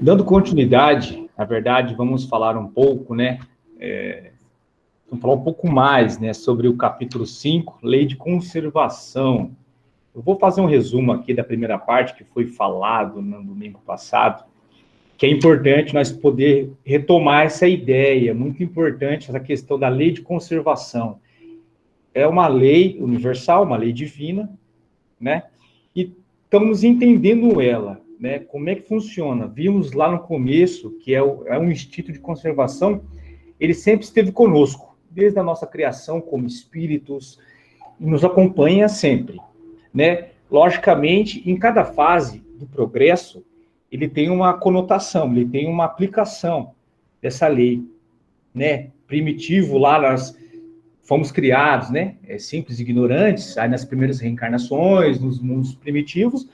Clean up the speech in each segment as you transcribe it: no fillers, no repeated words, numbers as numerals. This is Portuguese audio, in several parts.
Dando continuidade, na verdade, vamos falar um pouco, né? Vamos falar um pouco mais, né, sobre o capítulo 5, Lei de Conservação. Eu vou fazer um resumo aqui da primeira parte que foi falado no domingo passado, que é importante nós poder retomar essa ideia, muito importante essa questão da lei de conservação. É uma lei universal, uma lei divina, né? E estamos entendendo ela, né? Como é que funciona? Vimos lá no começo que é um instinto de conservação, ele sempre esteve conosco, desde a nossa criação como espíritos, e nos acompanha sempre, né? Logicamente, em cada fase do progresso, ele tem uma conotação, ele tem uma aplicação dessa lei, né? Primitivo, lá nós fomos criados, né? Simples e ignorantes, aí nas primeiras reencarnações, nos mundos primitivos,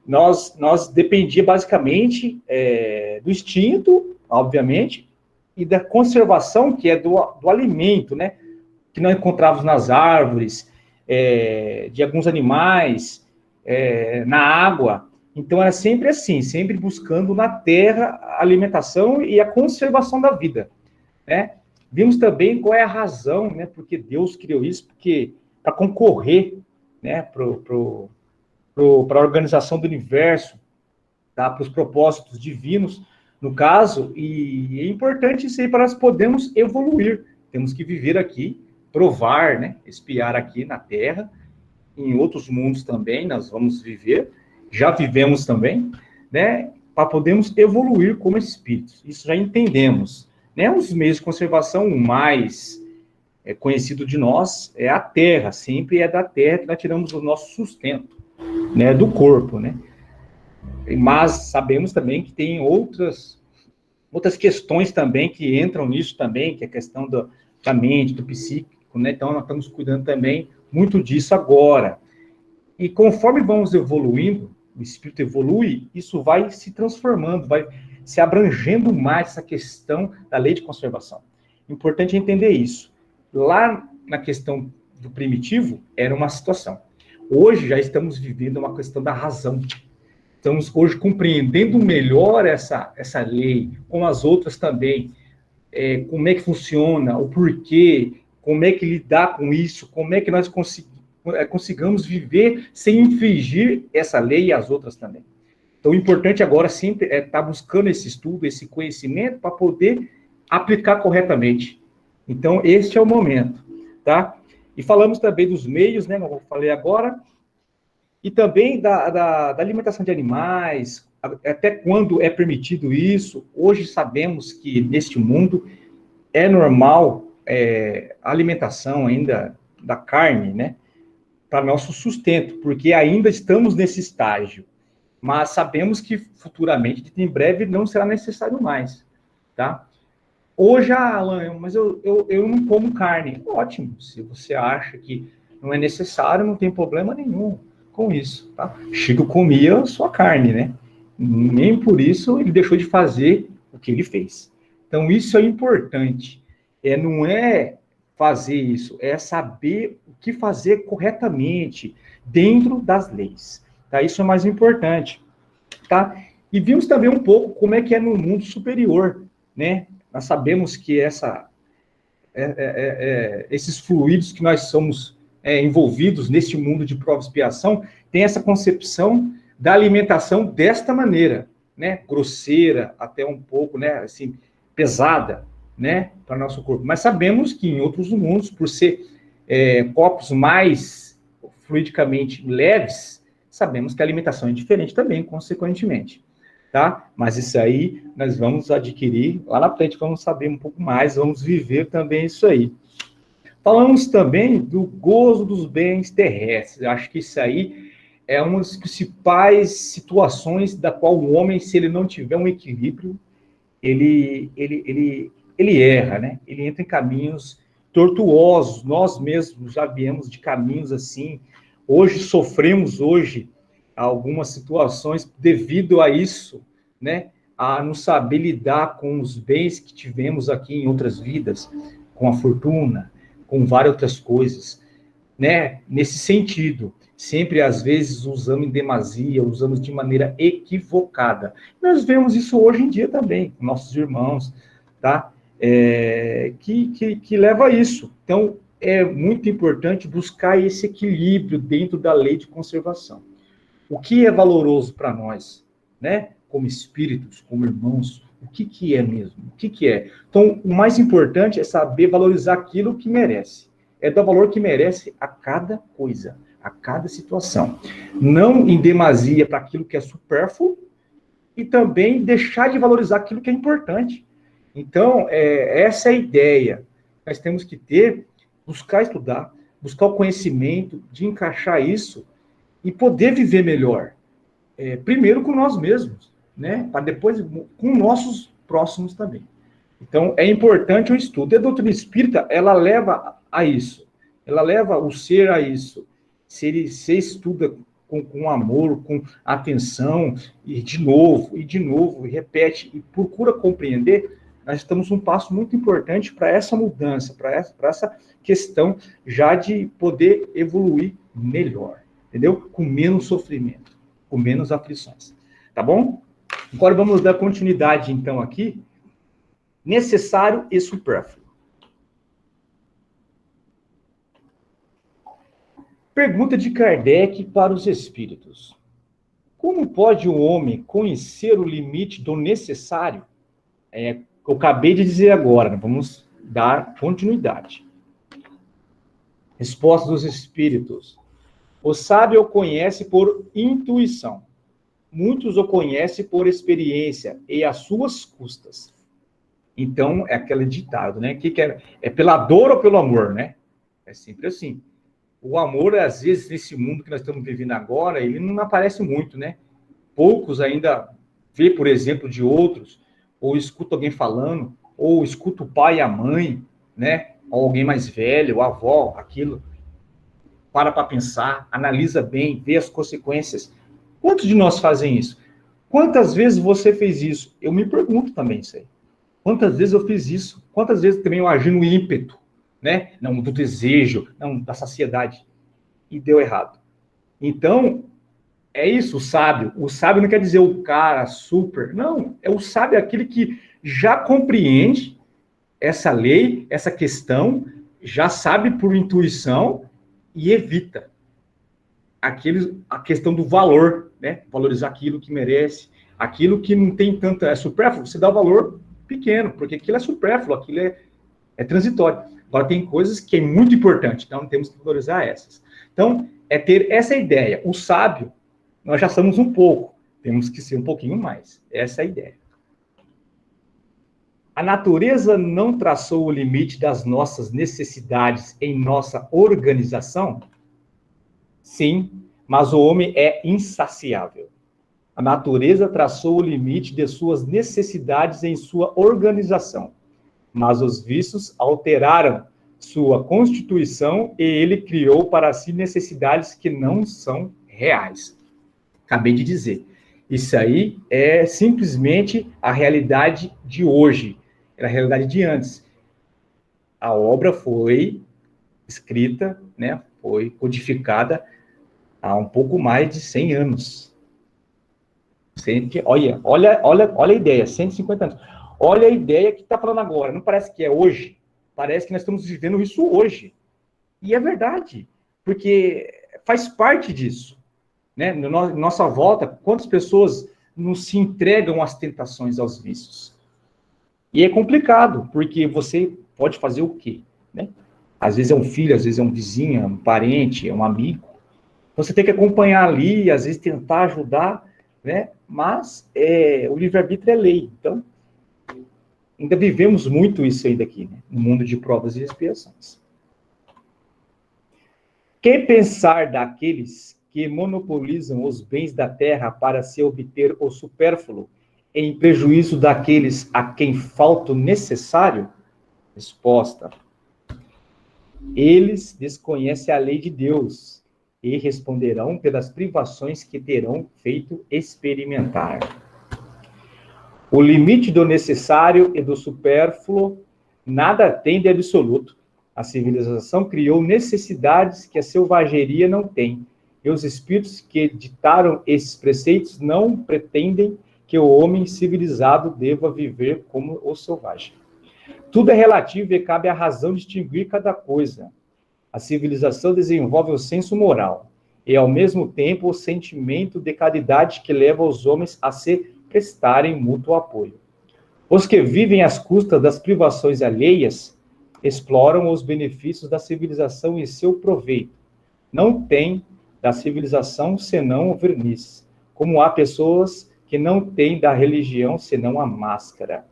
nós dependia basicamente do instinto, obviamente, e da conservação, que é do alimento, né? Que nós encontrávamos nas árvores, de alguns animais, na água. Então, era sempre assim, sempre buscando na terra a alimentação e a conservação da vida, né? Vimos também qual é a razão, né? Porque Deus criou isso, porque para concorrer, né? Para a organização do universo, tá? Para os propósitos divinos, no caso, e é importante isso aí para nós podermos evoluir. Temos que viver aqui, provar, né? Espiar aqui na Terra, em outros mundos também, nós vamos viver, já vivemos também, né? Para podermos evoluir como espíritos. Isso já entendemos. Né? Um dos meios de conservação mais conhecido de nós é a terra, sempre é da terra que nós tiramos o nosso sustento, né? Do corpo, né? Mas sabemos também que tem outras questões também que entram nisso também, que é a questão da mente, do psíquico, né? Então nós estamos cuidando também muito disso agora. E conforme vamos evoluindo, o espírito evolui, isso vai se transformando, vai se abrangendo mais essa questão da lei de conservação. Importante entender isso. Lá na questão do primitivo, era uma situação. Hoje já estamos vivendo uma questão da razão. Estamos hoje compreendendo melhor essa lei, com as outras também, como é que funciona, o porquê, como é que lidar com isso, como é que nós consigamos viver sem infringir essa lei e as outras também. Então, o importante agora sempre é estar buscando esse estudo, esse conhecimento, para poder aplicar corretamente. Então, este é o momento, tá? E falamos também dos meios, né, como eu falei agora, e também da alimentação de animais, até quando é permitido isso. Hoje sabemos que neste mundo é normal a alimentação ainda da carne, né, para nosso sustento, porque ainda estamos nesse estágio. Mas sabemos que futuramente, em breve, não será necessário mais, tá? Hoje, Alan, mas eu não como carne. Ótimo, se você acha que não é necessário, não tem problema nenhum com isso, tá? Chico comia sua carne, né? Nem por isso ele deixou de fazer o que ele fez. Então, isso é importante. Não é fazer isso, é saber o que fazer corretamente dentro das leis. Tá? Isso é mais importante. Tá? E vimos também um pouco como é que é no mundo superior, né? Nós sabemos que esses fluidos que nós somos envolvidos neste mundo de prova e expiação tem essa concepção da alimentação desta maneira, né? Grosseira, até um pouco, né? Assim, pesada, né? Para o nosso corpo. Mas sabemos que em outros mundos, por ser corpos mais fluidicamente leves, sabemos que a alimentação é diferente também, consequentemente. Tá? Mas isso aí nós vamos adquirir lá na frente, vamos saber um pouco mais, vamos viver também isso aí. Falamos também do gozo dos bens terrestres. Eu acho que isso aí é uma das principais situações da qual o homem, se ele não tiver um equilíbrio, ele erra, né? Ele entra em caminhos tortuosos. Nós mesmos já viemos de caminhos assim. Hoje sofremos algumas situações devido a isso, né? A não saber lidar com os bens que tivemos aqui em outras vidas, com a fortuna, com várias outras coisas, né? Nesse sentido. Sempre, às vezes, usamos em demasia, usamos de maneira equivocada. Nós vemos isso hoje em dia também, com nossos irmãos, tá? Que leva a isso. Então, é muito importante buscar esse equilíbrio dentro da lei de conservação. O que é valoroso para nós, né? Como espíritos, como irmãos, o que é mesmo? O que é? Então, o mais importante é saber valorizar aquilo que merece. É dar valor que merece a cada coisa, a cada situação. Não em demasia para aquilo que é supérfluo e também deixar de valorizar aquilo que é importante. Então, essa é a ideia. Nós temos que buscar estudar, buscar o conhecimento, de encaixar isso e poder viver melhor. Primeiro com nós mesmos, né? Para depois com nossos próximos também. Então, é importante o estudo. E a doutrina espírita, ela leva a isso. Ela leva o ser a isso. Se estuda com amor, com atenção, e de novo, e repete, e procura compreender, nós estamos um passo muito importante para essa mudança, para essa questão já de poder evoluir melhor, entendeu? Com menos sofrimento, com menos aflições, tá bom? Agora vamos dar continuidade, então, aqui. Necessário e supérfluo. Pergunta de Kardec para os espíritos. Como pode o homem conhecer o limite do necessário? Eu acabei de dizer agora, vamos dar continuidade. Resposta dos espíritos. O sábio o conhece por intuição. Muitos o conhecem por experiência e às suas custas. Então, é aquele ditado, né? Que é pela dor ou pelo amor, né? É sempre assim. O amor, às vezes, nesse mundo que nós estamos vivendo agora, ele não aparece muito, né? Poucos ainda vê, por exemplo, de outros, ou escuta alguém falando, ou escuta o pai e a mãe, né? Ou alguém mais velho, a avó, aquilo. Para pensar, analisa bem, vê as consequências. Quantos de nós fazem isso? Quantas vezes você fez isso? Eu me pergunto também isso aí. Quantas vezes eu fiz isso? Quantas vezes também eu agi no ímpeto, né? Não, do desejo, não, da saciedade. E deu errado. Então, é isso, o sábio. O sábio não quer dizer o cara super. Não, o sábio é aquele que já compreende essa lei, essa questão, já sabe por intuição e evita a questão do valor, né? Valorizar aquilo que merece, aquilo que não tem tanto, é supérfluo, você dá o valor pequeno, porque aquilo é supérfluo, aquilo é transitório. Agora, tem coisas que é muito importante, então temos que valorizar essas. Então, é ter essa ideia. O sábio, nós já somos um pouco, temos que ser um pouquinho mais. Essa é a ideia. A natureza não traçou o limite das nossas necessidades em nossa organização? Sim, mas o homem é insaciável. A natureza traçou o limite de suas necessidades em sua organização, mas os vícios alteraram sua constituição e ele criou para si necessidades que não são reais. Acabei de dizer. Isso aí é simplesmente a realidade de hoje, era a realidade de antes. A obra foi escrita, né, foi codificada há um pouco mais de 100 anos. Olha a ideia, 150 anos. Olha a ideia que está falando agora. Não parece que é hoje? Parece que nós estamos vivendo isso hoje. E é verdade, porque faz parte disso. Né? Nossa volta, quantas pessoas não se entregam às tentações, aos vícios? E é complicado, porque você pode fazer o quê? Né? Às vezes é um filho, às vezes é um vizinho, é um parente, é um amigo. Você tem que acompanhar ali, às vezes tentar ajudar, né? Mas o livre-arbítrio é lei. Então, ainda vivemos muito isso ainda aqui, né? No mundo de provas e expiações. Que pensar daqueles que monopolizam os bens da terra para se obter o supérfluo, em prejuízo daqueles a quem falta o necessário? Resposta. Eles desconhecem a lei de Deus e responderão pelas privações que terão feito experimentar. O limite do necessário e do supérfluo nada tem de absoluto. A civilização criou necessidades que a selvageria não tem, e os espíritos que ditaram esses preceitos não pretendem que o homem civilizado deva viver como o selvagem. Tudo é relativo e cabe à razão distinguir cada coisa. A civilização desenvolve o senso moral e, ao mesmo tempo, o sentimento de caridade que leva os homens a se prestarem mútuo apoio. Os que vivem às custas das privações alheias exploram os benefícios da civilização em seu proveito. Não tem da civilização senão o verniz, como há pessoas que não têm da religião senão a máscara.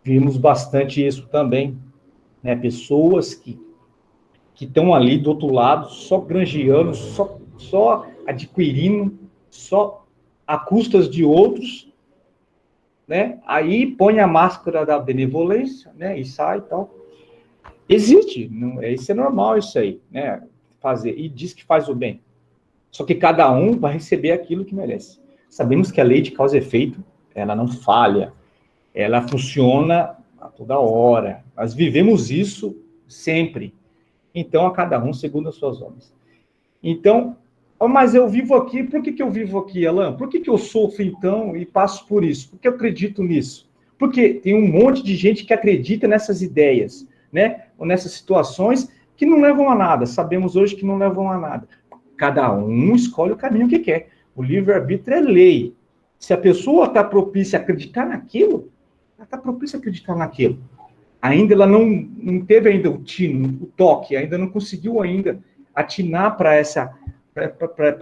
Vimos bastante isso também, né? Pessoas que estão ali do outro lado, só granjeando, só adquirindo, só a custas de outros, né? Aí põe a máscara da benevolência, né? E sai e tal. Existe, isso é normal isso aí, né? Fazer, e diz que faz o bem. Só que cada um vai receber aquilo que merece. Sabemos que a lei de causa e efeito, ela não falha, ela funciona a toda hora. Nós vivemos isso sempre. Então, a cada um segundo as suas obras. Então, mas eu vivo aqui, por que eu vivo aqui, Alan? Por que eu sofro, então, e passo por isso? Porque eu acredito nisso. Porque tem um monte de gente que acredita nessas ideias, né? Ou nessas situações que não levam a nada. Sabemos hoje que não levam a nada. Cada um escolhe o caminho que quer. O livre-arbítrio é lei. Se a pessoa está propícia a acreditar naquilo, ela está propícia a acreditar naquilo. Ainda ela não teve ainda o tino, o toque, ainda não conseguiu ainda atinar para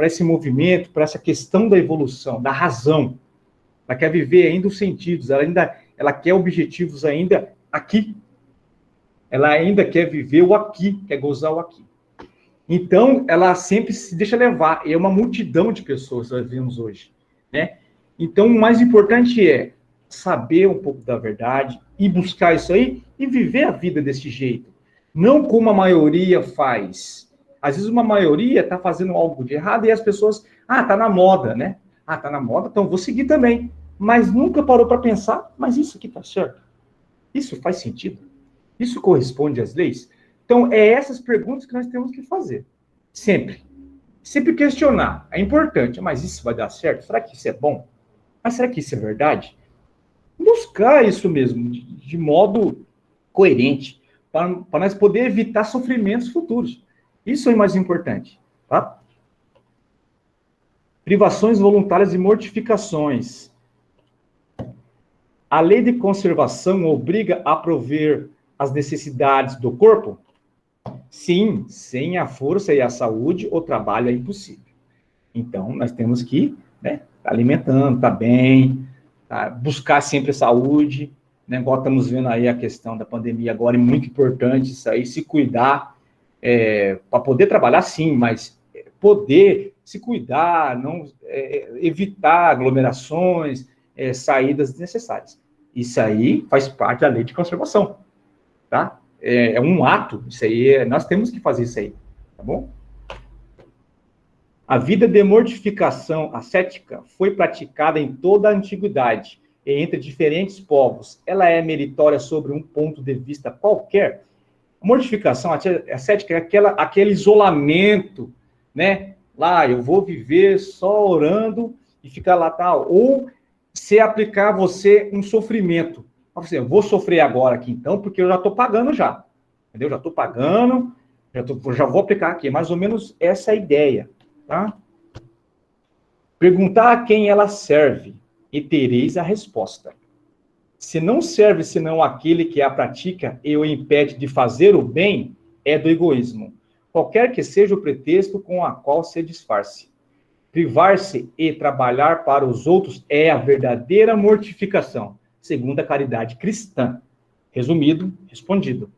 esse movimento, para essa questão da evolução, da razão. Ela quer viver ainda os sentidos, ela quer objetivos ainda aqui. Ela ainda quer viver o aqui, quer gozar o aqui. Então, ela sempre se deixa levar. É uma multidão de pessoas que nós vemos hoje, né? Então, o mais importante é saber um pouco da verdade e buscar isso aí e viver a vida desse jeito. Não como a maioria faz. Às vezes uma maioria está fazendo algo de errado e as pessoas, tá na moda, né? Tá na moda, então vou seguir também. Mas nunca parou para pensar, mas isso aqui está certo? Isso faz sentido? Isso corresponde às leis? Então, é essas perguntas que nós temos que fazer. Sempre. Sempre questionar. É importante, mas isso vai dar certo? Será que isso é bom? Mas será que isso é verdade? Buscar isso mesmo, de modo coerente, para nós poder evitar sofrimentos futuros. Isso é o mais importante, tá? Privações voluntárias e mortificações. A lei de conservação obriga a prover as necessidades do corpo? Sim, sem a força e a saúde, o trabalho é impossível. Então, nós temos que, né, tá alimentando, tá bem, buscar sempre a saúde, né? Igual estamos vendo aí a questão da pandemia agora, é muito importante isso aí, se cuidar, para poder trabalhar sim, mas poder se cuidar, não evitar aglomerações, saídas desnecessárias. Isso aí faz parte da lei de conservação, tá? É um ato, isso aí, nós temos que fazer isso aí, tá bom? A vida de mortificação ascética foi praticada em toda a antiguidade e entre diferentes povos. Ela é meritória sobre um ponto de vista qualquer? A mortificação ascética é aquele isolamento, né? Lá, eu vou viver só orando e ficar lá tal. Ou se aplicar a você um sofrimento. Eu vou sofrer agora aqui então, porque eu já estou pagando já. Entendeu? Já estou pagando, já vou aplicar aqui. Mais ou menos essa é a ideia. Tá? Perguntar a quem ela serve e tereis a resposta. Se não serve senão aquele que a pratica e o impede de fazer o bem, é do egoísmo, qualquer que seja o pretexto com a qual se disfarce. Privar-se e trabalhar para os outros é a verdadeira mortificação, segundo a caridade cristã. Resumido, respondido.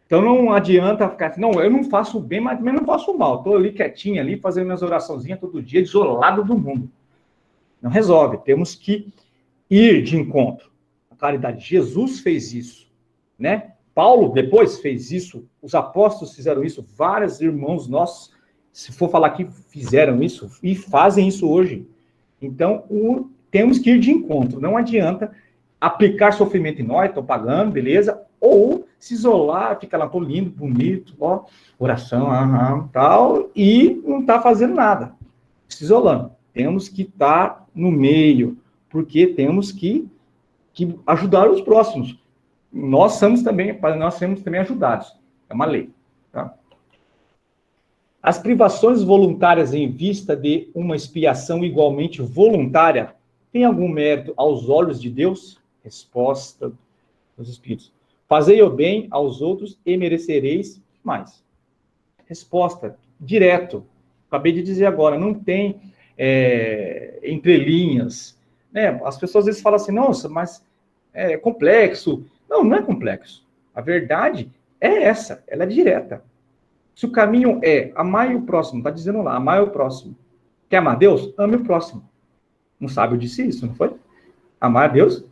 Então, não adianta ficar assim, não, eu não faço o bem, mas também não faço o mal. Estou ali quietinho, ali, fazendo minhas oraçãozinhas todo dia, isolado do mundo. Não resolve. Temos que ir de encontro. A caridade. Jesus fez isso, né? Paulo depois fez isso. Os apóstolos fizeram isso. Vários irmãos nossos, se for falar que fizeram isso, e fazem isso hoje. Então, temos que ir de encontro. Não adianta aplicar sofrimento em nós, estou pagando, beleza? Ou Se isolar, fica lá, tô lindo, bonito, ó, oração, tal, e não está fazendo nada, se isolando. Temos que estar no meio, porque temos que ajudar os próximos. Nós somos também ajudados. É uma lei. Tá? As privações voluntárias em vista de uma expiação igualmente voluntária têm algum mérito aos olhos de Deus? Resposta dos Espíritos. Fazei o bem aos outros e merecereis mais. Resposta, direto. Acabei de dizer agora, não tem entrelinhas. Né? As pessoas às vezes falam assim, nossa, mas é complexo. Não, não é complexo. A verdade é essa, ela é direta. Se o caminho é amar o próximo, está dizendo lá, amar o próximo. Quer amar Deus? Ame o próximo. Um sábio disse isso, não foi? Amar a Deus,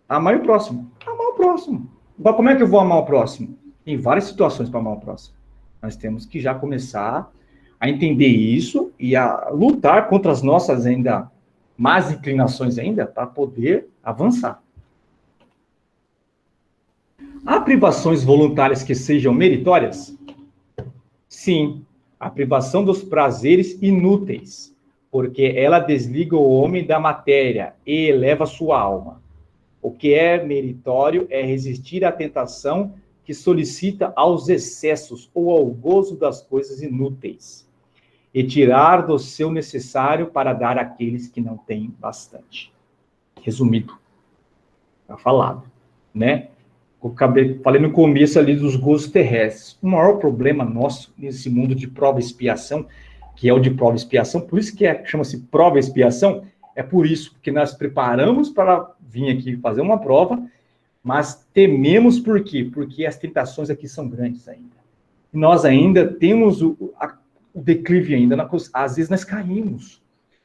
amar o próximo. Amar o próximo. Agora, como é que eu vou amar o próximo? Tem várias situações para amar o próximo. Nós temos que já começar a entender isso e a lutar contra as nossas ainda más inclinações ainda para poder avançar. Há privações voluntárias que sejam meritórias? Sim, a privação dos prazeres inúteis, porque ela desliga o homem da matéria e eleva sua alma. O que é meritório é resistir à tentação que solicita aos excessos ou ao gozo das coisas inúteis, e tirar do seu necessário para dar àqueles que não têm bastante. Resumido, está falado, né? Falei no começo ali dos gozos terrestres. O maior problema nosso nesse mundo de prova e expiação, que é o de prova e expiação, por isso que chama-se prova e expiação, é por isso que nós preparamos para vir aqui fazer uma prova, mas tememos por quê? Porque as tentações aqui são grandes ainda. E nós ainda temos o declive ainda, às vezes nós caímos,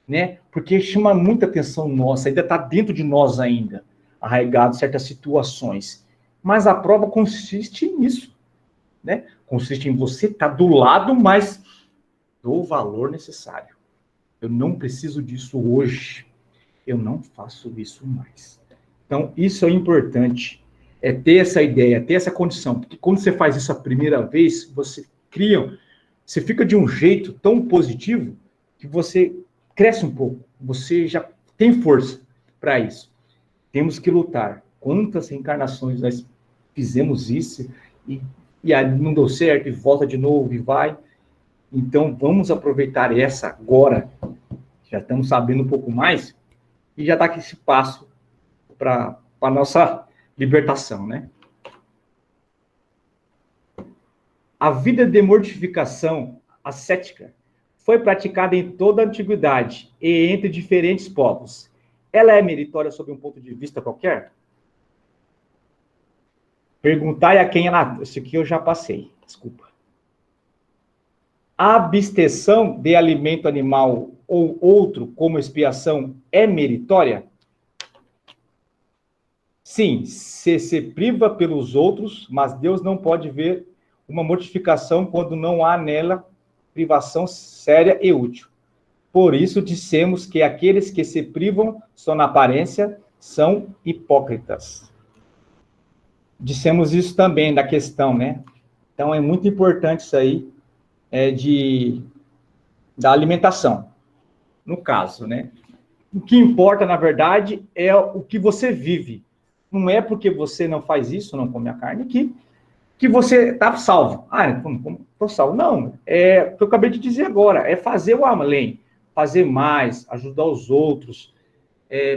né? Porque chama muita atenção nossa, ainda está dentro de nós ainda, arraigado certas situações. Mas a prova consiste nisso, né? Consiste em você estar do lado, mas do valor necessário. Eu não preciso disso hoje. Eu não faço isso mais. Então, isso é importante. É ter essa ideia, ter essa condição. Porque quando você faz isso a primeira vez, você fica de um jeito tão positivo que você cresce um pouco. Você já tem força para isso. Temos que lutar. Quantas reencarnações nós fizemos isso e aí não deu certo, e volta de novo, e vai. Então, vamos aproveitar essa agora. Já estamos sabendo um pouco mais, e já está aqui esse passo para a nossa libertação, né? A vida de mortificação ascética foi praticada em toda a antiguidade e entre diferentes povos. Ela é meritória sob um ponto de vista qualquer? Perguntai a quem ela... Isso aqui eu já passei, desculpa. A abstenção de alimento animal ou outro como expiação é meritória? Sim, se priva pelos outros, mas Deus não pode ver uma mortificação quando não há nela privação séria e útil. Por isso dissemos que aqueles que se privam só na aparência são hipócritas. Dissemos isso também da questão, né? Então é muito importante isso aí da alimentação, no caso, né? O que importa, na verdade, é o que você vive. Não é porque você não faz isso, não come a carne, que você está salvo. Ah, como estou salvo? Não, é o que eu acabei de dizer agora, é fazer o além, fazer mais, ajudar os outros,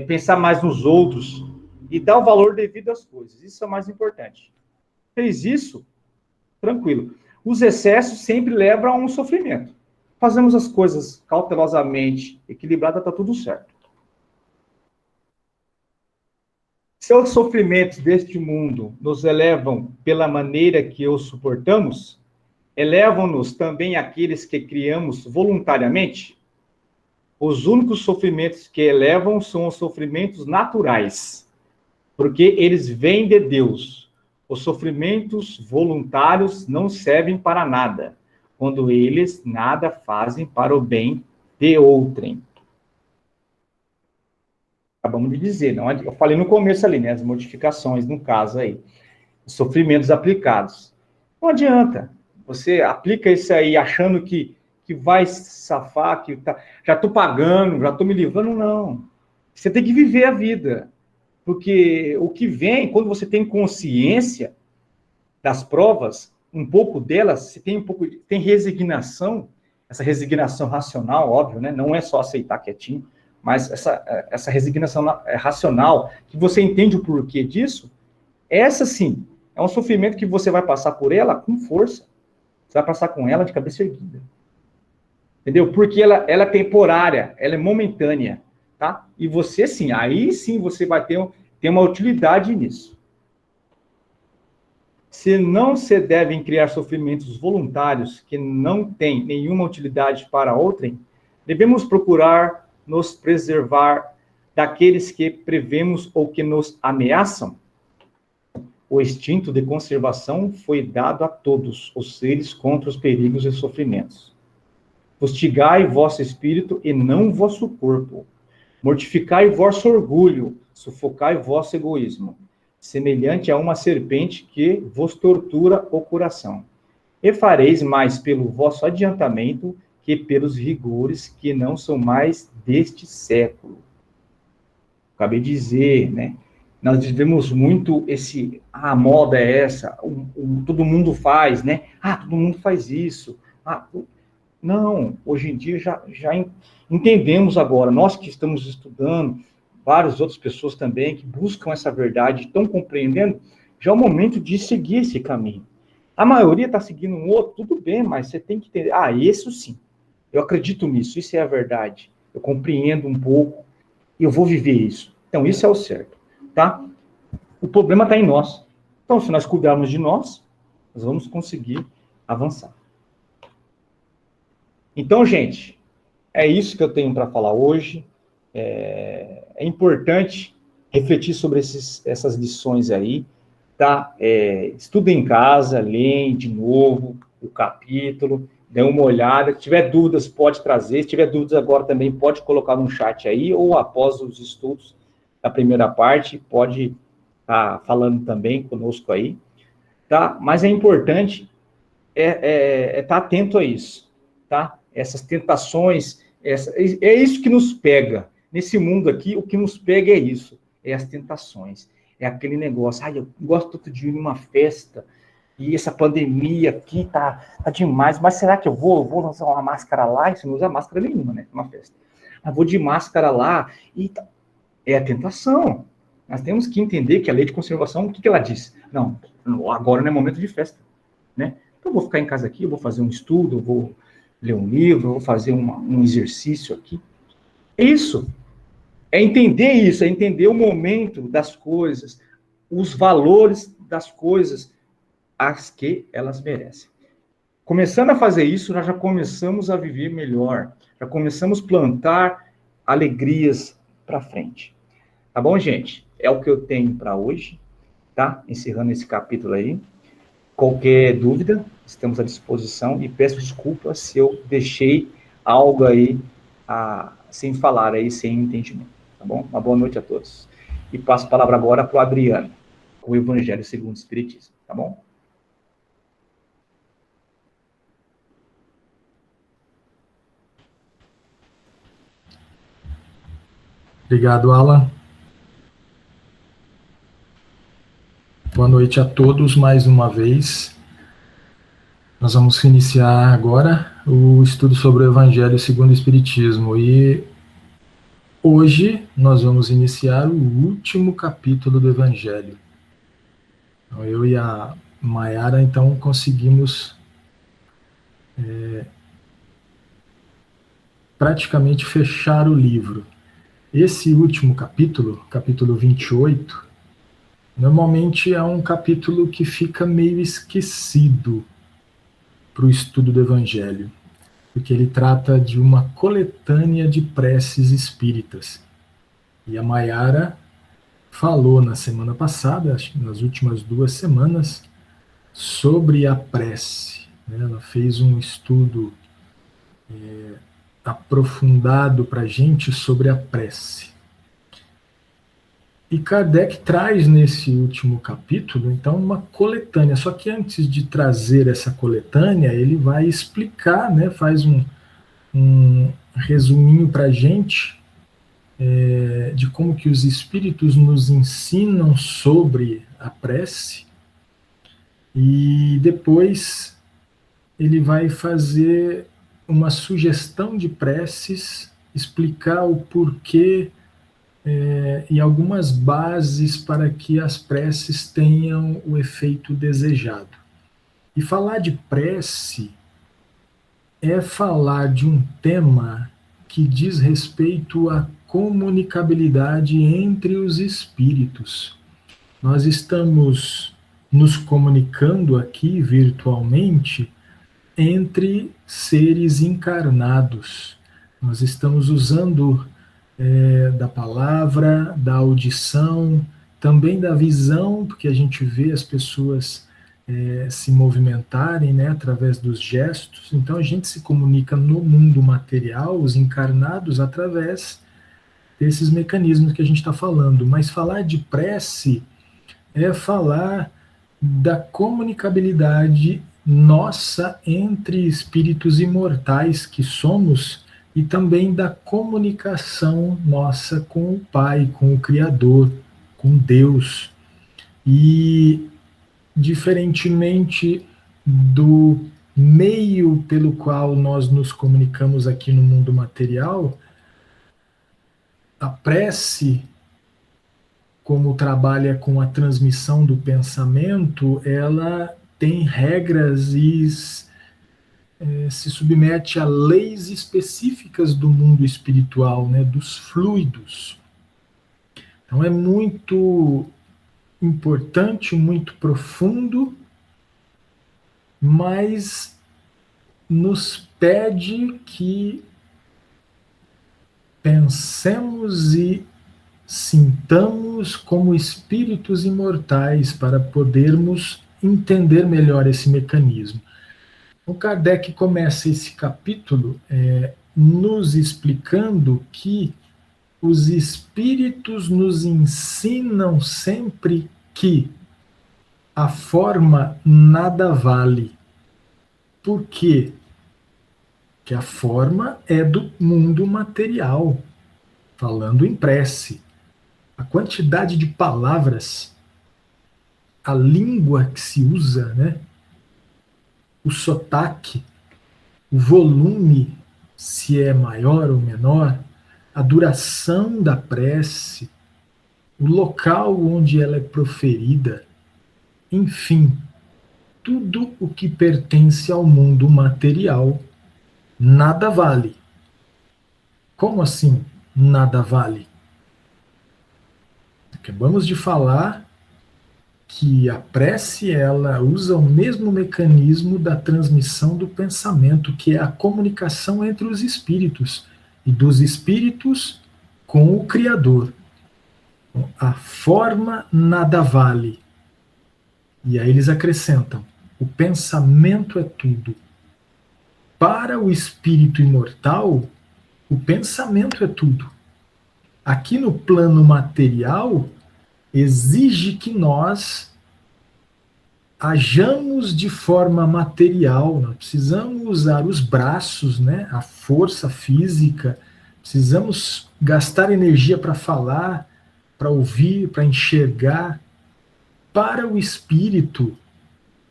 pensar mais nos outros e dar o valor devido às coisas. Isso é o mais importante. Fez isso, tranquilo. Os excessos sempre levam a um sofrimento. Fazemos as coisas cautelosamente, equilibrada, está tudo certo. Se os sofrimentos deste mundo nos elevam pela maneira que os suportamos, elevam-nos também aqueles que criamos voluntariamente? Os únicos sofrimentos que elevam são os sofrimentos naturais, porque eles vêm de Deus. Os sofrimentos voluntários não servem para nada, quando eles nada fazem para o bem de outrem. Acabamos de dizer, não? Eu falei no começo ali, né? As modificações, no caso aí. os sofrimentos aplicados. Não adianta. Você aplica isso aí achando que vai se safar, que já estou pagando, já estou me livrando. Não. Você tem que viver a vida. Porque o que vem, quando você tem consciência das provas, um pouco delas, você tem resignação, essa resignação racional, óbvio, né? Não é só aceitar quietinho, mas essa resignação racional, que você entende o porquê disso, essa sim, é um sofrimento que você vai passar por ela com força. Você vai passar com ela de cabeça erguida. Entendeu? Porque ela é temporária, ela é momentânea, tá? E você sim, aí sim você vai ter uma utilidade nisso. Se não se devem criar sofrimentos voluntários que não têm nenhuma utilidade para outrem, devemos procurar nos preservar daqueles que prevemos ou que nos ameaçam. O instinto de conservação foi dado a todos os seres contra os perigos e sofrimentos. Fustigai vosso espírito e não vosso corpo. Mortificai vosso orgulho, sufocai vosso egoísmo, semelhante a uma serpente que vos tortura o coração. E fareis mais pelo vosso adiantamento que pelos rigores que não são mais deste século. Acabei de dizer, né? Nós vivemos muito a moda é essa, todo mundo faz, né? Todo mundo faz isso. Não, hoje em dia já entendemos agora, nós que estamos estudando, várias outras pessoas também que buscam essa verdade, estão compreendendo, já é o momento de seguir esse caminho. A maioria está seguindo um outro, tudo bem, mas você tem que entender, isso sim, eu acredito nisso, isso é a verdade, eu compreendo um pouco, e eu vou viver isso. Então, isso é o certo, tá? O problema está em nós. Então, se nós cuidarmos de nós vamos conseguir avançar. Então, gente, é isso que eu tenho para falar hoje. É importante refletir sobre essas lições aí, tá? Estudem em casa, leem de novo o capítulo, dê uma olhada. Se tiver dúvidas, pode trazer. Se tiver dúvidas agora também, pode colocar no chat aí, ou após os estudos da primeira parte, pode estar falando também conosco aí, tá? Mas é importante estar atento a isso, tá? Essas tentações, é isso que nos pega. Nesse mundo aqui, o que nos pega é isso, é as tentações. É aquele negócio, eu gosto tanto de ir numa festa, e essa pandemia aqui tá demais, mas será que eu vou usar uma máscara lá? Você não usa máscara nenhuma, né, numa festa. Mas vou de máscara lá, e é a tentação. Nós temos que entender que a lei de conservação, o que ela diz? Não, agora não é momento de festa, né? Então, eu vou ficar em casa aqui, eu vou fazer um estudo, eu vou ler um livro, eu vou fazer um exercício aqui. É isso. É entender o momento das coisas, os valores das coisas, as que elas merecem. Começando a fazer isso, nós já começamos a viver melhor, já começamos a plantar alegrias para frente. Tá bom, gente? É o que eu tenho para hoje, tá? Encerrando esse capítulo aí. Qualquer dúvida, estamos à disposição e peço desculpas se eu deixei algo aí sem falar aí, sem entendimento, tá bom? Uma boa noite a todos. E passo a palavra agora para o Adriano, com o Evangelho segundo o Espiritismo, tá bom? Obrigado, Alan. Boa noite a todos mais uma vez. Nós vamos iniciar agora o estudo sobre o Evangelho segundo o Espiritismo. E hoje nós vamos iniciar o último capítulo do Evangelho. Então, eu e a Mayara, então, conseguimos praticamente fechar o livro. Esse último capítulo, capítulo 28, normalmente é um capítulo que fica meio esquecido para o estudo do Evangelho, porque ele trata de uma coletânea de preces espíritas. E a Mayara falou na semana passada, acho que nas últimas 2 semanas, sobre a prece. Ela fez um estudo aprofundado para a gente sobre a prece. E Kardec traz nesse último capítulo, então, uma coletânea. Só que antes de trazer essa coletânea, ele vai explicar, né, faz um resuminho para a gente de como que os espíritos nos ensinam sobre a prece. E depois ele vai fazer uma sugestão de preces, explicar o porquê e algumas bases para que as preces tenham o efeito desejado. E falar de prece é falar de um tema que diz respeito à comunicabilidade entre os espíritos. Nós estamos nos comunicando aqui virtualmente entre seres encarnados. Nós estamos usando da palavra, da audição, também da visão, porque a gente vê as pessoas se movimentarem, né, através dos gestos. Então a gente se comunica no mundo material, os encarnados, através desses mecanismos que a gente está falando. Mas falar de prece é falar da comunicabilidade nossa entre espíritos imortais que somos, e também da comunicação nossa com o Pai, com o Criador, com Deus. E, diferentemente do meio pelo qual nós nos comunicamos aqui no mundo material, a prece, como trabalha com a transmissão do pensamento, ela tem regras e se submete a leis específicas do mundo espiritual, né, dos fluidos. Então é muito importante, muito profundo, mas nos pede que pensemos e sintamos como espíritos imortais para podermos entender melhor esse mecanismo. O Kardec começa esse capítulo nos explicando que os espíritos nos ensinam sempre que a forma nada vale. Por quê? Porque a forma é do mundo material, falando em prece. A quantidade de palavras, a língua que se usa, né? O sotaque, o volume, se é maior ou menor, a duração da prece, o local onde ela é proferida, enfim, tudo o que pertence ao mundo material, nada vale. Como assim nada vale? Acabamos de falar que a prece, ela usa o mesmo mecanismo da transmissão do pensamento, que é a comunicação entre os espíritos, e dos espíritos com o Criador. A forma nada vale. E aí eles acrescentam: o pensamento é tudo. Para o espírito imortal, o pensamento é tudo. Aqui no plano material, exige que nós hajamos de forma material, nós precisamos usar os braços, né, a força física, precisamos gastar energia para falar, para ouvir, para enxergar. Para o espírito,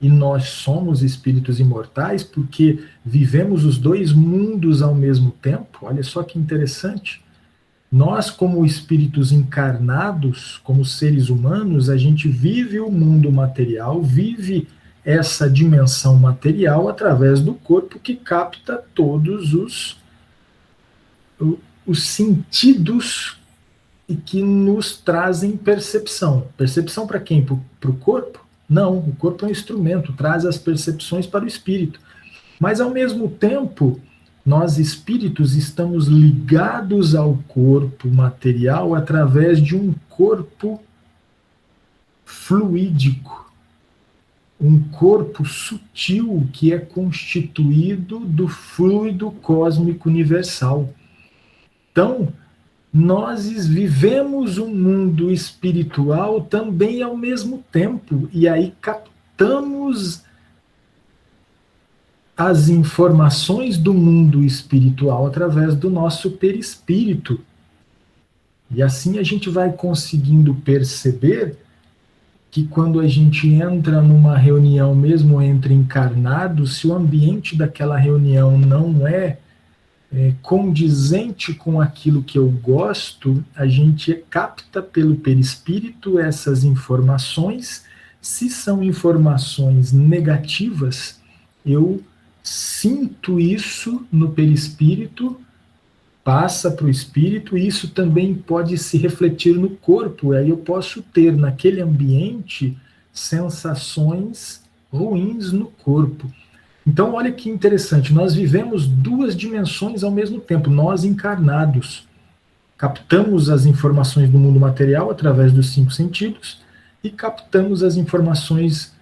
e nós somos espíritos imortais porque vivemos os dois mundos ao mesmo tempo, olha só que interessante. Nós, como espíritos encarnados, como seres humanos, a gente vive o mundo material, vive essa dimensão material através do corpo que capta todos os sentidos e que nos trazem percepção. Percepção para quem? Para o corpo? Não, o corpo é um instrumento, traz as percepções para o espírito. Mas, ao mesmo tempo, nós espíritos estamos ligados ao corpo material através de um corpo fluídico, um corpo sutil que é constituído do fluido cósmico universal. Então, nós vivemos um mundo espiritual também ao mesmo tempo, e aí captamos as informações do mundo espiritual através do nosso perispírito. E assim a gente vai conseguindo perceber que quando a gente entra numa reunião, mesmo entre encarnados, se o ambiente daquela reunião não é condizente com aquilo que eu gosto, a gente capta pelo perispírito essas informações. Se são informações negativas, eu sinto isso no perispírito, passa para o espírito, e isso também pode se refletir no corpo. Aí eu posso ter naquele ambiente sensações ruins no corpo. Então, olha que interessante, nós vivemos duas dimensões ao mesmo tempo, nós encarnados. Captamos as informações do mundo material através dos 5 sentidos e captamos as informações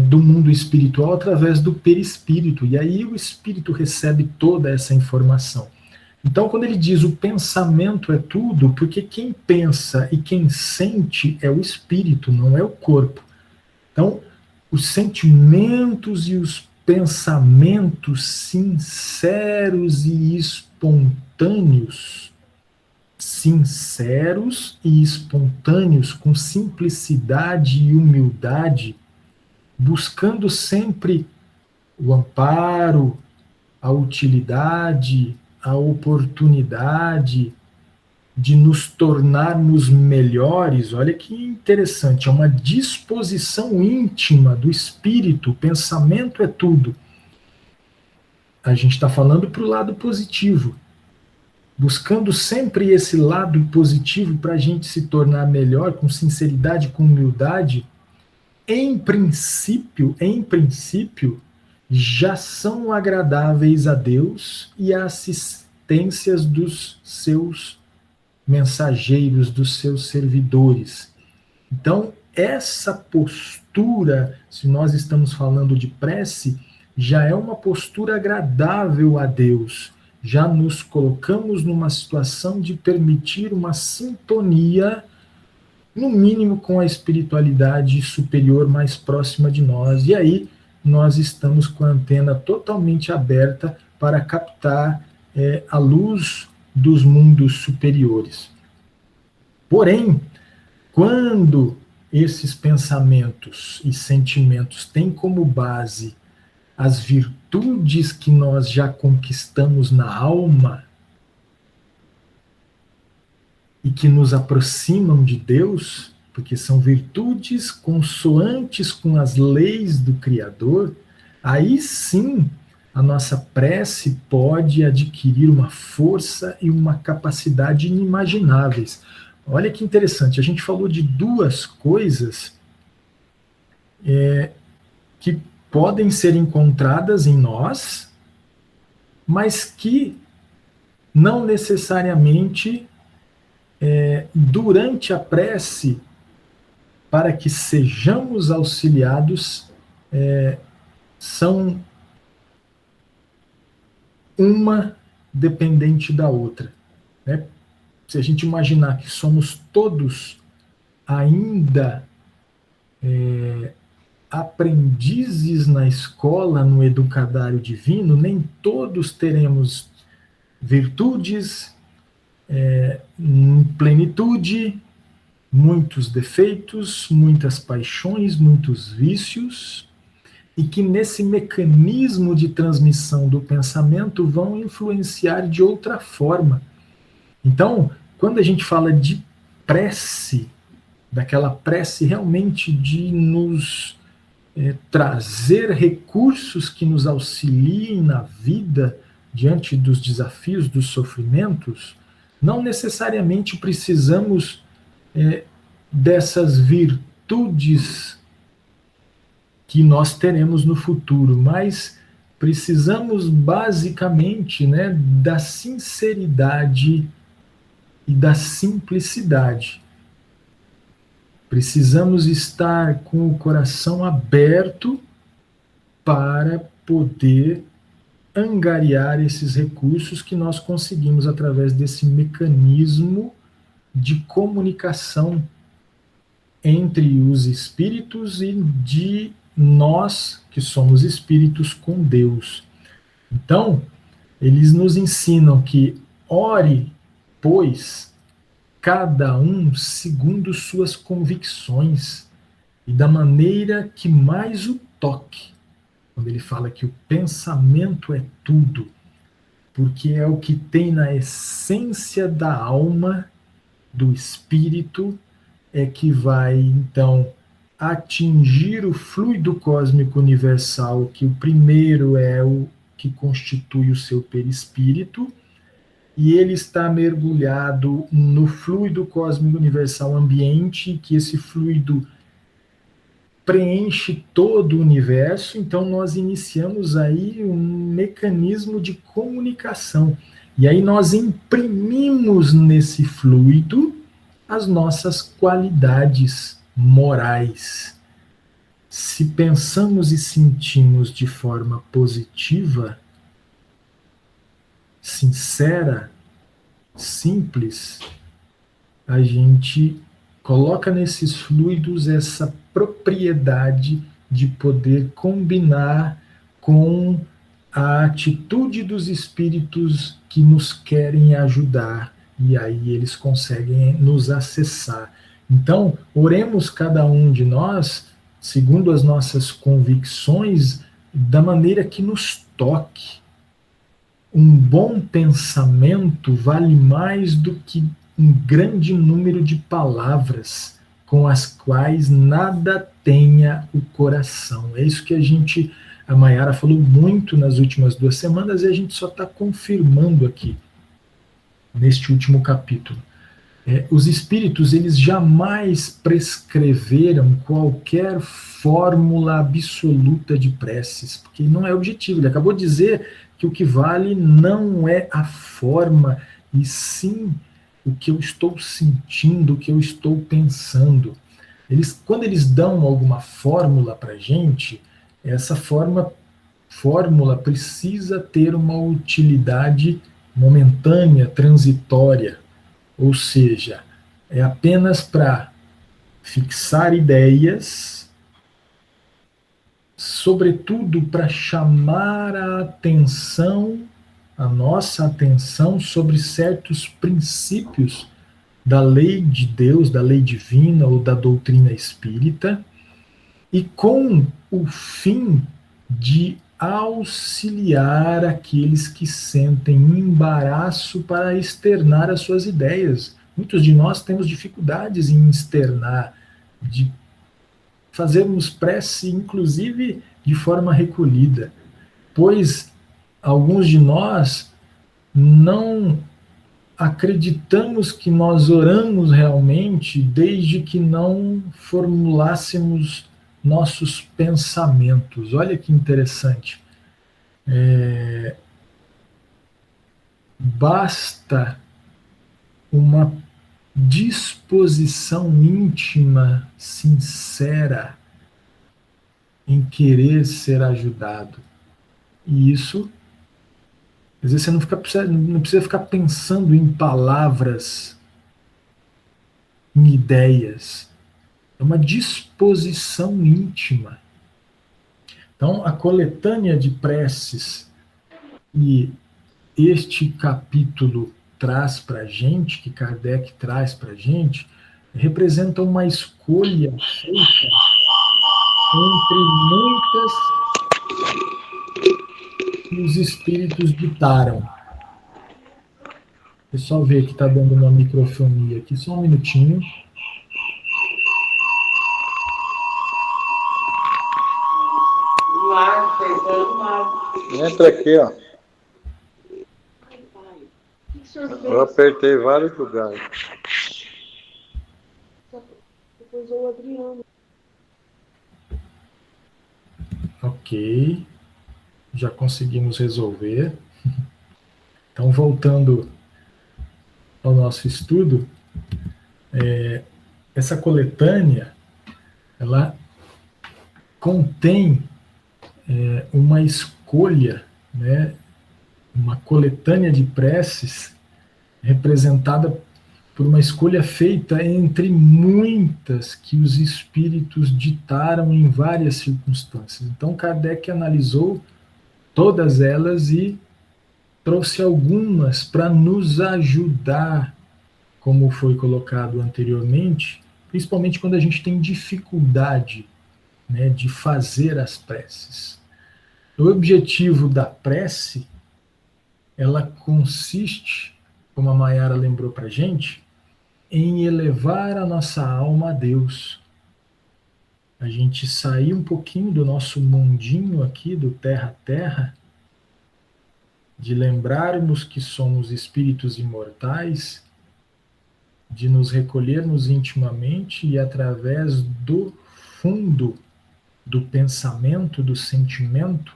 do mundo espiritual através do perispírito. E aí o espírito recebe toda essa informação. Então, quando ele diz o pensamento é tudo, porque quem pensa e quem sente é o espírito, não é o corpo. Então, os sentimentos e os pensamentos sinceros e espontâneos, com simplicidade e humildade, buscando sempre o amparo, a utilidade, a oportunidade de nos tornarmos melhores. Olha que interessante, é uma disposição íntima do espírito. O pensamento é tudo. A gente está falando para o lado positivo, buscando sempre esse lado positivo para a gente se tornar melhor, com sinceridade, com humildade. Em princípio, já são agradáveis a Deus e a assistências dos seus mensageiros, dos seus servidores. Então, essa postura, se nós estamos falando de prece, já é uma postura agradável a Deus. Já nos colocamos numa situação de permitir uma sintonia, no mínimo, com a espiritualidade superior mais próxima de nós. E aí, nós estamos com a antena totalmente aberta para captar a luz dos mundos superiores. Porém, quando esses pensamentos e sentimentos têm como base as virtudes que nós já conquistamos na alma e que nos aproximam de Deus, porque são virtudes consoantes com as leis do Criador, aí sim a nossa prece pode adquirir uma força e uma capacidade inimagináveis. Olha que interessante, a gente falou de duas coisas que podem ser encontradas em nós, mas que não necessariamente durante a prece, para que sejamos auxiliados, são uma dependente da outra, né? Se a gente imaginar que somos todos ainda aprendizes na escola, no educadário divino, nem todos teremos virtudes em plenitude, muitos defeitos, muitas paixões, muitos vícios, e que nesse mecanismo de transmissão do pensamento vão influenciar de outra forma. Então, quando a gente fala de prece, daquela prece realmente de nos trazer recursos que nos auxiliem na vida diante dos desafios, dos sofrimentos, não necessariamente precisamos dessas virtudes que nós teremos no futuro, mas precisamos basicamente, né, da sinceridade e da simplicidade. Precisamos estar com o coração aberto para poder angariar esses recursos que nós conseguimos através desse mecanismo de comunicação entre os espíritos e de nós, que somos espíritos, com Deus. Então, eles nos ensinam que ore, pois, cada um segundo suas convicções e da maneira que mais o toque. Quando ele fala que o pensamento é tudo, porque é o que tem na essência da alma, do espírito, é que vai, então, atingir o fluido cósmico universal, que o primeiro é o que constitui o seu perispírito, e ele está mergulhado no fluido cósmico universal ambiente, que esse fluido preenche todo o universo. Então nós iniciamos aí um mecanismo de comunicação. E aí nós imprimimos nesse fluido as nossas qualidades morais. Se pensamos e sentimos de forma positiva, sincera, simples, a gente coloca nesses fluidos essa propriedade de poder combinar com a atitude dos espíritos que nos querem ajudar, e aí eles conseguem nos acessar. Então, oremos cada um de nós, segundo as nossas convicções, da maneira que nos toque. Um bom pensamento vale mais do que um grande número de palavras com as quais nada tenha o coração. É isso que a Mayara falou muito nas últimas 2 semanas, e a gente só está confirmando aqui, neste último capítulo. Os espíritos, eles jamais prescreveram qualquer fórmula absoluta de preces, porque não é objetivo. Ele acabou de dizer que o que vale não é a forma, e sim o que eu estou sentindo, o que eu estou pensando. Quando eles dão alguma fórmula para a gente, essa fórmula precisa ter uma utilidade momentânea, transitória, ou seja, é apenas para fixar ideias, sobretudo para chamar a atenção, a nossa atenção sobre certos princípios da lei de Deus, da lei divina ou da doutrina espírita, e com o fim de auxiliar aqueles que sentem embaraço para externar as suas ideias. Muitos de nós temos dificuldades em externar, de fazermos prece, inclusive de forma recolhida, pois alguns de nós não acreditamos que nós oramos realmente desde que não formulássemos nossos pensamentos. Olha que interessante. Basta uma disposição íntima, sincera, em querer ser ajudado. E isso, às vezes você não precisa ficar pensando em palavras, em ideias. É uma disposição íntima. Então, a coletânea de preces e este capítulo traz para a gente, que Kardec traz para a gente, representa uma escolha feita entre muitas que os espíritos ditaram. O pessoal vê que está dando uma microfonia aqui, só um minutinho. Entra aqui, ó. Eu apertei vários lugares. Depois o Adriano. Ok. Já conseguimos resolver. Então, voltando ao nosso estudo, essa coletânea, ela contém uma escolha, né, uma coletânea de preces representada por uma escolha feita entre muitas que os espíritos ditaram em várias circunstâncias. Então, Kardec analisou todas elas e trouxe algumas para nos ajudar, como foi colocado anteriormente, principalmente quando a gente tem dificuldade, né, de fazer as preces. O objetivo da prece, ela consiste, como a Maiara lembrou para a gente, em elevar a nossa alma a Deus. A gente sair um pouquinho do nosso mundinho aqui, do terra a terra, de lembrarmos que somos espíritos imortais, de nos recolhermos intimamente e através do fundo do pensamento, do sentimento,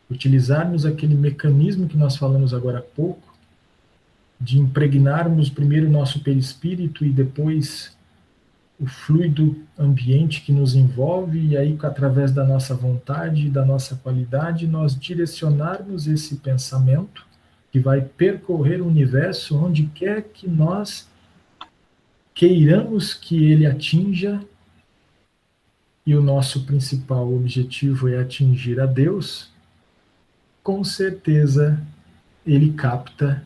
utilizarmos aquele mecanismo que nós falamos agora há pouco, de impregnarmos primeiro o nosso perispírito e depois o fluido ambiente que nos envolve, e aí, através da nossa vontade e da nossa qualidade, nós direcionarmos esse pensamento que vai percorrer o universo onde quer que nós queiramos que ele atinja, e o nosso principal objetivo é atingir a Deus. Com certeza ele capta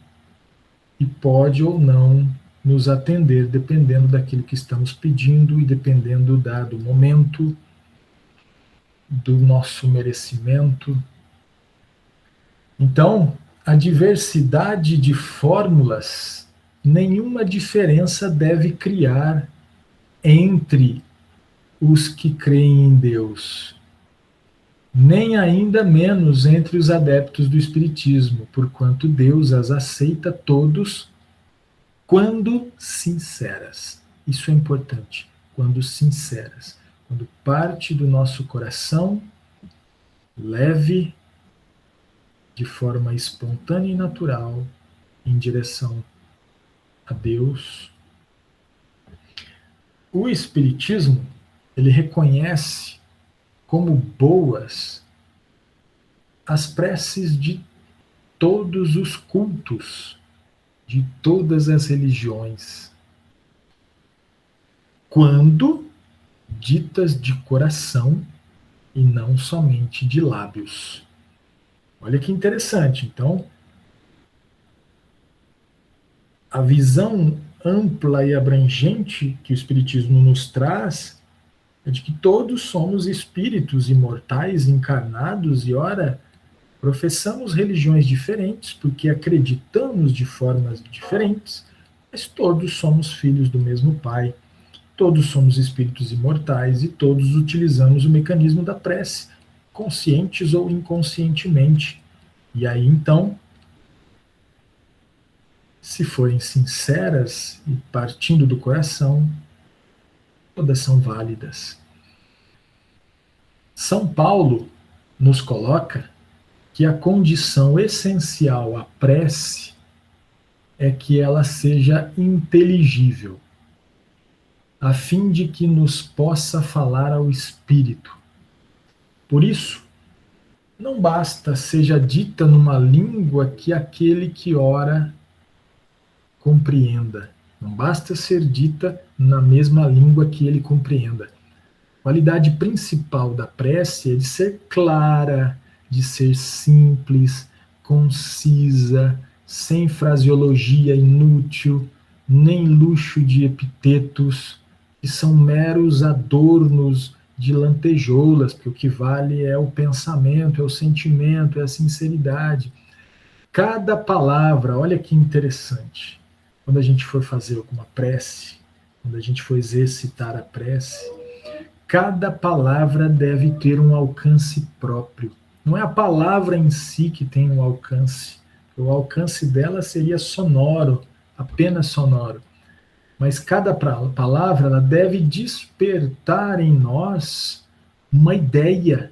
e pode ou não nos atender, dependendo daquilo que estamos pedindo e dependendo do momento, do nosso merecimento. Então, a diversidade de fórmulas, nenhuma diferença deve criar entre os que creem em Deus, nem ainda menos entre os adeptos do Espiritismo, porquanto Deus as aceita todos quando sinceras. Isso é importante, quando sinceras, quando parte do nosso coração, leve, de forma espontânea e natural, em direção a Deus. O Espiritismo, ele reconhece como boas as preces de todos os cultos, de todas as religiões, quando ditas de coração e não somente de lábios. Olha que interessante. Então, a visão ampla e abrangente que o Espiritismo nos traz é de que todos somos espíritos imortais, encarnados, e ora, professamos religiões diferentes, porque acreditamos de formas diferentes, mas todos somos filhos do mesmo Pai, todos somos espíritos imortais e todos utilizamos o mecanismo da prece, conscientes ou inconscientemente. E aí, então, se forem sinceras e partindo do coração, todas são válidas. São Paulo nos coloca que a condição essencial à prece é que ela seja inteligível, a fim de que nos possa falar ao espírito. Por isso, não basta seja dita numa língua que aquele que ora compreenda. Não basta ser dita na mesma língua que ele compreenda. A qualidade principal da prece é de ser clara, de ser simples, concisa, sem fraseologia inútil, nem luxo de epitetos, que são meros adornos de lantejoulas, porque o que vale é o pensamento, é o sentimento, é a sinceridade. Cada palavra, olha que interessante, quando a gente for fazer alguma prece, quando a gente for exercitar a prece, cada palavra deve ter um alcance próprio. Não é a palavra em si que tem um alcance. O alcance dela seria sonoro, apenas sonoro. Mas cada palavra ela deve despertar em nós uma ideia.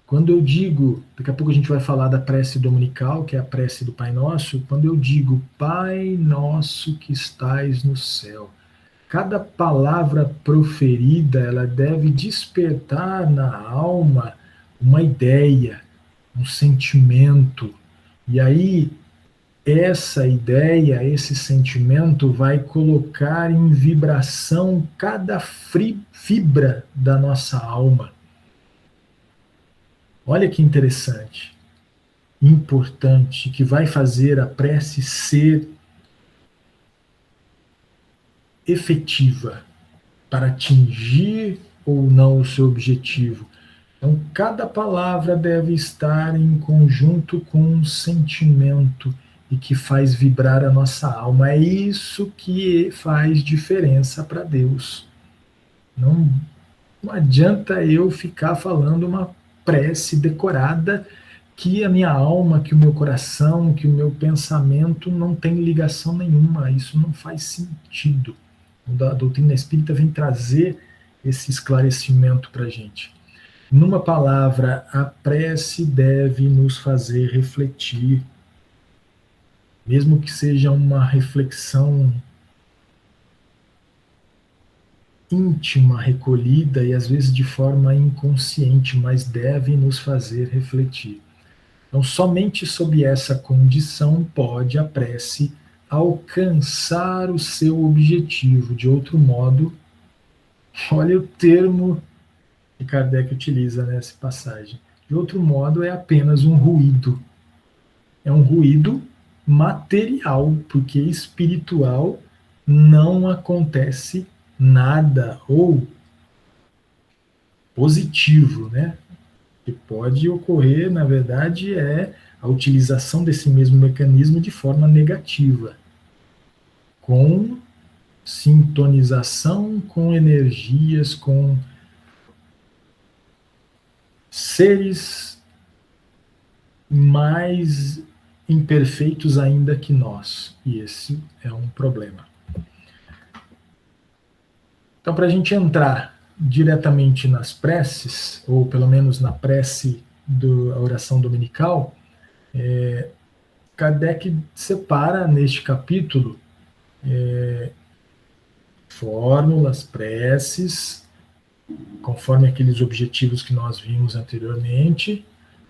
Quando eu digo, daqui a pouco a gente vai falar da prece dominical, que é a prece do Pai Nosso, quando eu digo, Pai Nosso que estais no céu, cada palavra proferida, ela deve despertar na alma uma ideia, um sentimento, E aí, essa ideia, esse sentimento vai colocar em vibração cada fibra da nossa alma. Olha que interessante, importante, que vai fazer a prece ser efetiva para atingir ou não o seu objetivo. Então, cada palavra deve estar em conjunto com um sentimento e que faz vibrar a nossa alma. É isso que faz diferença para Deus. Não adianta eu ficar falando uma prece decorada que a minha alma, que o meu coração, que o meu pensamento não tem ligação nenhuma. Isso não faz sentido. A doutrina espírita vem trazer esse esclarecimento para a gente. Numa palavra, a prece deve nos fazer refletir, mesmo que seja uma reflexão íntima, recolhida e às vezes de forma inconsciente, mas deve nos fazer refletir. Então, somente sob essa condição pode a prece alcançar o seu objetivo. De outro modo, olha o termo que Kardec utiliza nessa passagem. De outro modo, é apenas um ruído. É um ruído material, porque espiritual não acontece nada, ou positivo, né? O que pode ocorrer, na verdade, é a utilização desse mesmo mecanismo de forma negativa, com sintonização com energias, com seres mais imperfeitos ainda que nós. E esse é um problema. Então, para a gente entrar diretamente nas preces, ou pelo menos na prece da oração dominical, Kardec separa neste capítulo fórmulas, preces, conforme aqueles objetivos que nós vimos anteriormente,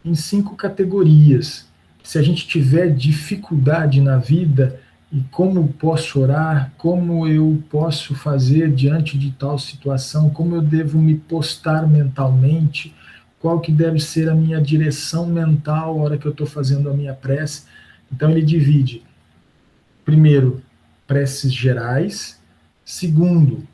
em 5 categorias. Se a gente tiver dificuldade na vida, e como posso orar, como eu posso fazer diante de tal situação, como eu devo me postar mentalmente, qual que deve ser a minha direção mental na hora que eu estou fazendo a minha prece. Então ele divide, primeiro, preces gerais, segundo,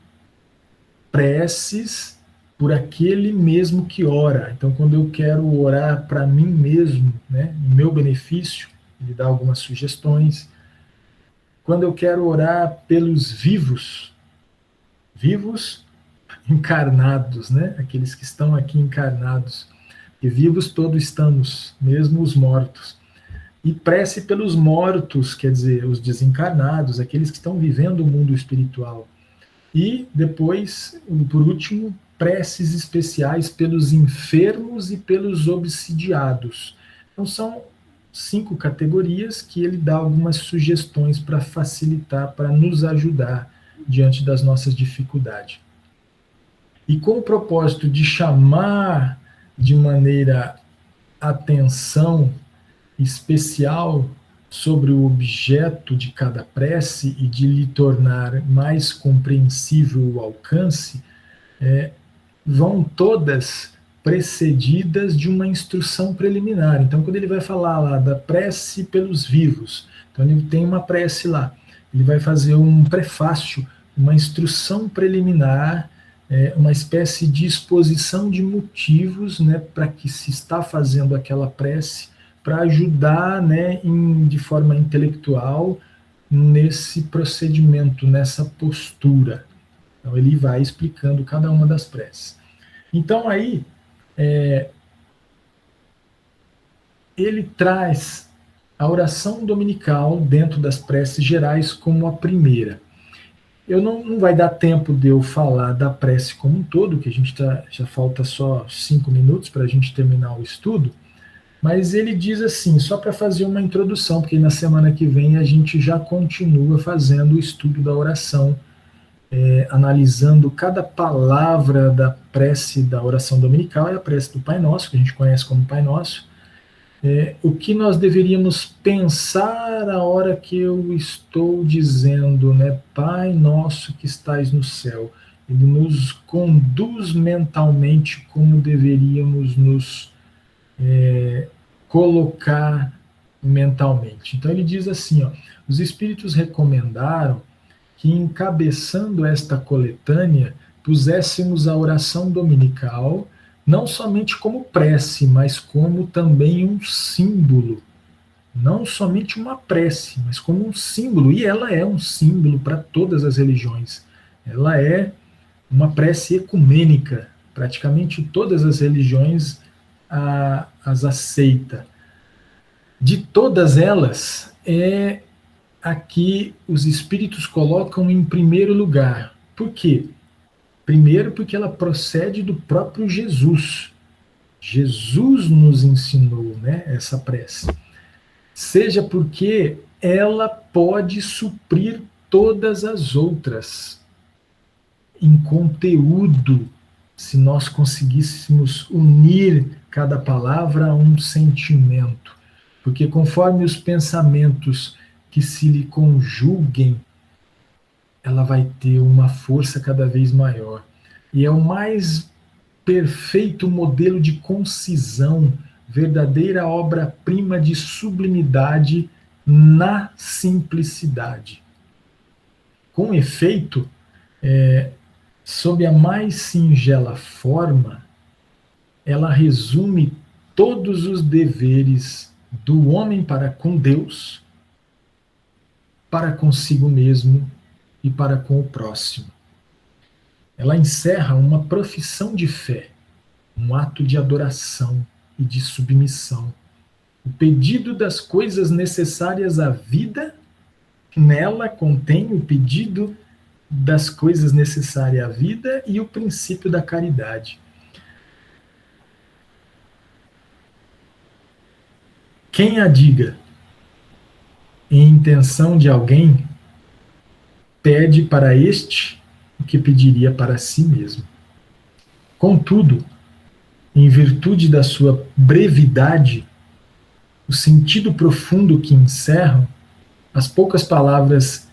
preces por aquele mesmo que ora. Então, quando eu quero orar para mim mesmo, né, em meu benefício, ele dá algumas sugestões. Quando eu quero orar pelos vivos encarnados, né, aqueles que estão aqui encarnados, e vivos todos estamos, mesmo os mortos. E prece pelos mortos, quer dizer, os desencarnados, aqueles que estão vivendo o mundo espiritual. E depois, por último, preces especiais pelos enfermos e pelos obsidiados. Então são 5 categorias que ele dá algumas sugestões para facilitar, para nos ajudar diante das nossas dificuldades. E com o propósito de chamar de maneira atenção especial sobre o objeto de cada prece e de lhe tornar mais compreensível o alcance, vão todas precedidas de uma instrução preliminar. Então, quando ele vai falar lá da prece pelos vivos, então ele tem uma prece lá, ele vai fazer um prefácio, uma instrução preliminar, uma espécie de exposição de motivos, né, para que se está fazendo aquela prece, para ajudar, né, de forma intelectual nesse procedimento, nessa postura. Então ele vai explicando cada uma das preces. Então aí ele traz a oração dominical dentro das preces gerais como a primeira. Eu não vai dar tempo de eu falar da prece como um todo, que a gente já falta só 5 minutos para a gente terminar o estudo, mas ele diz assim, só para fazer uma introdução, porque na semana que vem a gente já continua fazendo o estudo da oração, analisando cada palavra da prece da oração dominical, é a prece do Pai Nosso, que a gente conhece como Pai Nosso. o que nós deveríamos pensar a hora que eu estou dizendo, né, Pai nosso que estais no céu. Ele nos conduz mentalmente como deveríamos nos colocar mentalmente. Então ele diz assim, ó, os espíritos recomendaram que, encabeçando esta coletânea, puséssemos a oração dominical não somente como prece, mas como também um símbolo. Não somente uma prece, mas como um símbolo. E ela é um símbolo para todas as religiões. Ela é uma prece ecumênica. Praticamente todas as religiões as aceita. De todas elas, aqui os espíritos colocam em primeiro lugar. Por quê? Primeiro, porque ela procede do próprio Jesus. Jesus nos ensinou, né, essa prece. Seja porque ela pode suprir todas as outras em conteúdo, se nós conseguíssemos unir cada palavra a um sentimento. Porque conforme os pensamentos que se lhe conjuguem, ela vai ter uma força cada vez maior. E é o mais perfeito modelo de concisão, verdadeira obra-prima de sublimidade na simplicidade. Com efeito, sob a mais singela forma, ela resume todos os deveres do homem para com Deus, para consigo mesmo e para com o próximo. Ela encerra uma profissão de fé, um ato de adoração e de submissão. O pedido das coisas necessárias à vida, nela contém o pedido das coisas necessárias à vida e o princípio da caridade. Quem a diga em intenção de alguém, pede para este o que pediria para si mesmo. Contudo, em virtude da sua brevidade, o sentido profundo que encerram, as poucas palavras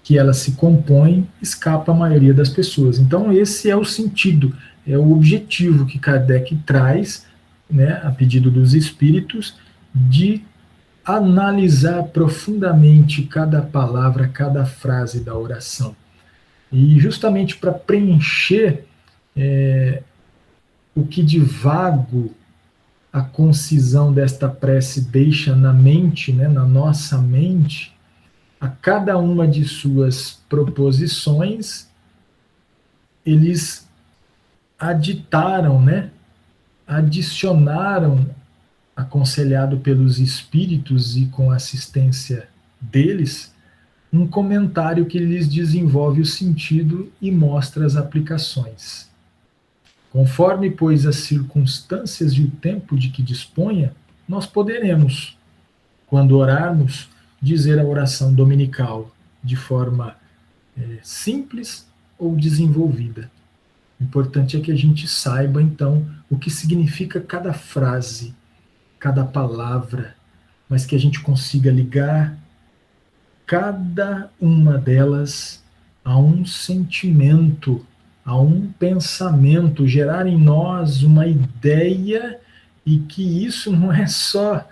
que ela se compõe, escapa à maioria das pessoas. Então esse é o sentido, é o objetivo que Kardec traz, né, a pedido dos espíritos, de analisar profundamente cada palavra, cada frase da oração. E justamente para preencher o que de vago a concisão desta prece deixa na mente, né, na nossa mente, a cada uma de suas proposições, eles aditaram, né, adicionaram, aconselhado pelos espíritos e com assistência deles, um comentário que lhes desenvolve o sentido e mostra as aplicações. Conforme, pois, as circunstâncias e o tempo de que disponha, nós poderemos, quando orarmos, dizer a oração dominical de forma simples ou desenvolvida. O importante é que a gente saiba, então, o que significa cada frase, cada palavra, mas que a gente consiga ligar cada uma delas a um sentimento, a um pensamento, gerar em nós uma ideia, e que isso não é só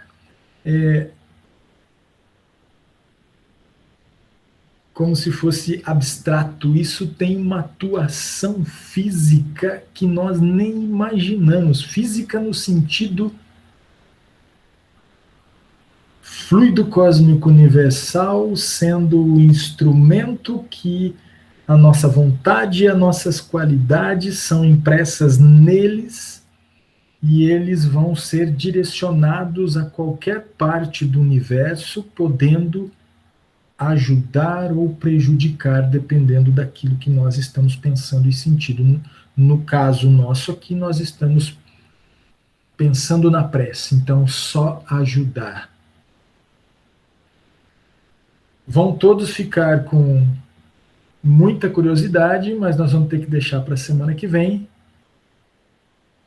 como se fosse abstrato, isso tem uma atuação física que nós nem imaginamos, física no sentido fluido cósmico universal, sendo o instrumento que a nossa vontade e as nossas qualidades são impressas neles, e eles vão ser direcionados a qualquer parte do universo, podendo ajudar ou prejudicar, dependendo daquilo que nós estamos pensando e sentindo. No caso nosso aqui, nós estamos pensando na prece, então só ajudar. Vão todos ficar com muita curiosidade, mas nós vamos ter que deixar para a semana que vem.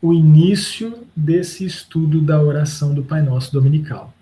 o início desse estudo da oração do Pai Nosso dominical.